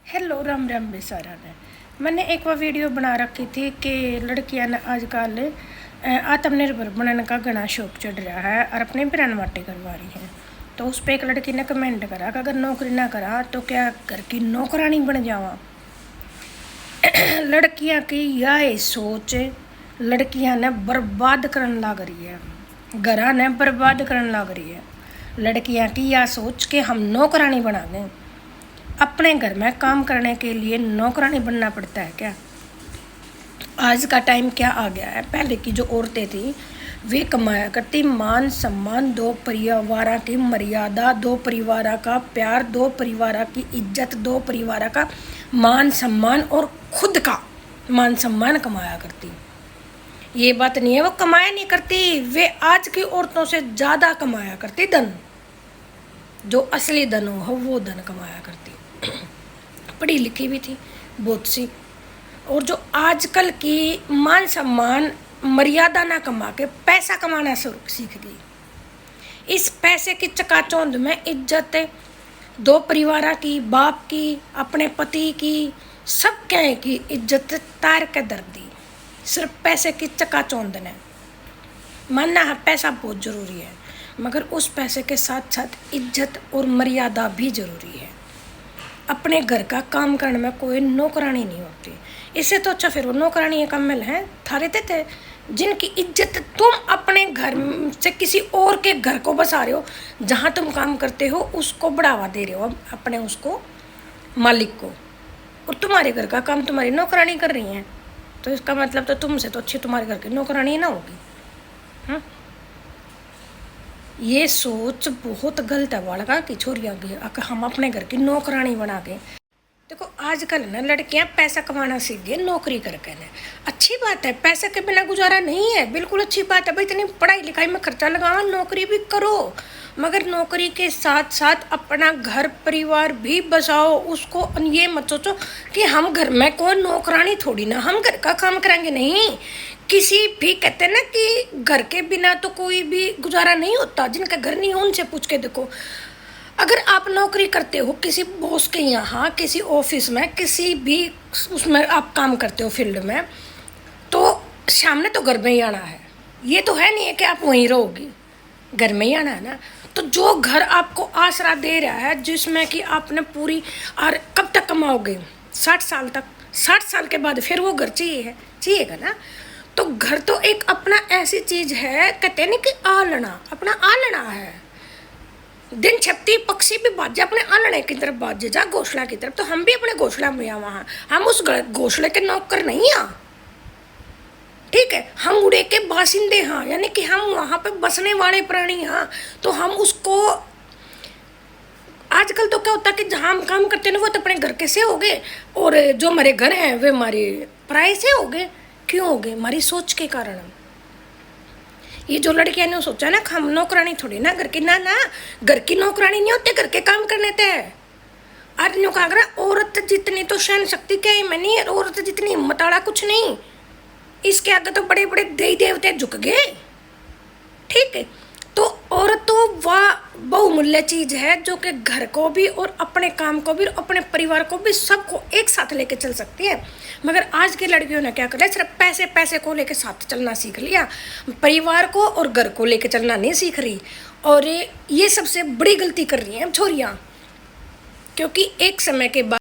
Hello Ram Ram बेसारा ने मैंने एक बार वीडियो बना रखी थी कि लड़कियां ने आजकल आत्मनिर्भर बनने का घना शौक चढ़ रहा है और अपने ब्रांड माटे करवा रही हैं। तो उस पर एक लड़की ने कमेंट करा कि अगर नौकरी ना करा तो क्या घर की नौकरानी बन जावा। लड़कियां की यह सोच लड़कियां ने बर्बाद करने लग रही है, घरा ने बर्बाद करने लग रही है। लड़कियां की यह सोच के हम नौकरानी बना दें। अपने घर में काम करने के लिए नौकरानी बनना पड़ता है क्या? आज का टाइम क्या आ गया है। पहले की जो औरतें थी वे कमाया करती मान सम्मान, दो परिवार की मर्यादा, दो परिवार का प्यार, दो परिवार की इज्जत, दो परिवार का मान सम्मान और खुद का मान सम्मान कमाया करती। ये बात नहीं है वो कमाया नहीं करती, वे आज की औरतों से ज़्यादा कमाया करती। धन जो असली धन हो वो धन कमाया करती। पढ़ी लिखी भी थी बहुत सी, और जो आजकल की मान सम्मान मर्यादा ना कमा के पैसा कमाना सीख गई। इस पैसे की चकाचौंध में इज्जत दो परिवार की, बाप की, अपने पति की, सब क्या की इज्जत तार के दर दी सिर्फ पैसे की चकाचौंध ने। मानना है पैसा बहुत ज़रूरी है, मगर उस पैसे के साथ साथ इज्जत और मर्यादा भी ज़रूरी है। अपने घर का काम करने में कोई नौकरानी नहीं होती। इससे तो अच्छा फिर वो नौकरानी कमल हैं थारे थे जिनकी इज्जत तुम अपने घर से किसी और के घर को बसा रहे हो। जहाँ तुम काम करते हो उसको बढ़ावा दे रहे हो, अपने उसको मालिक को, और तुम्हारे घर का काम तुम्हारी नौकरानी कर रही हैं। तो इसका मतलब तो तुमसे तो अच्छी तुम्हारे घर की नौकरानी ना होगी। हाँ, ये सोच बहुत गलत है बालका की छोरियाँ की, अगर हम अपने घर की नौकरानी बना के। देखो आजकल ना लड़कियां पैसा कमाना सीख गई नौकरी करके ना। अच्छी बात है, पैसे के बिना गुजारा नहीं है, बिल्कुल अच्छी बात है भाई। इतनी पढ़ाई लिखाई में खर्चा लगाओ, नौकरी भी करो, मगर नौकरी के साथ साथ अपना घर परिवार भी बसाओ। उसको ये मत सोचो कि हम घर में कोई नौकरानी थोड़ी ना, हम घर का काम करेंगे। नहीं, किसी भी कहते ना कि घर के बिना तो कोई भी गुजारा नहीं होता। जिनका घर नहीं हो उनसे पूछ के देखो। अगर आप नौकरी करते हो किसी बॉस के यहाँ, किसी ऑफिस में, किसी भी उसमें आप काम करते हो फील्ड में, तो सामने तो घर में ही आना है। ये तो है नहीं है कि आप वहीं रहोगी, घर में ही आना है ना। तो जो घर आपको आसरा दे रहा है, जिसमें कि आपने पूरी, और कब तक कमाओगे? 60 साल तक। 60 साल के बाद फिर वो घर चाहिएगा ना। तो घर तो एक अपना ऐसी चीज है, कहते नहीं कि आलना, अपना आलना है। दिन छपती पक्षी भी बाजे अपने आलने की तरफ बाजे जा, घोसला की तरफ। तो हम भी अपने घोसला में वहाँ, हम उस घोसले के नौकर नहीं हैं, ठीक है। हम उड़े के बासिंदे हैं, यानी कि हम वहाँ पे बसने वाले प्राणी हैं। तो हम उसको, आजकल तो क्या होता है कि जहाँ हम काम करते हैं वो तो अपने घर के से हो गए, और जो हमारे घर हैं वे हमारे पराये से हो गए। क्यों हो गए? हमारी सोच के कारण। ये जो लड़कियां ने सोचा ना हम नौकरानी थोड़ी ना घर की, ना ना, घर की नौकरानी नहीं होते, घर के काम करने थे। आदमियों का आग्रह, औरत जितनी तो सहन शक्ति क्या है मैं नहीं, औरत जितनी हिम्मत वाला कुछ नहीं। इसके आगे तो बड़े बड़े देवी देवते झुक गए, ठीक है। तो औरत तो वह बहुमूल्य चीज है जो कि घर को भी और अपने काम को भी और अपने परिवार को भी सबको एक साथ लेके चल सकती है। मगर आज की लड़कियों ने क्या करा, सिर्फ पैसे पैसे को लेके साथ चलना सीख लिया, परिवार को और घर को लेके चलना नहीं सीख रही। और ये सबसे बड़ी गलती कर रही हैं अब छोरियाँ, क्योंकि एक समय के बाद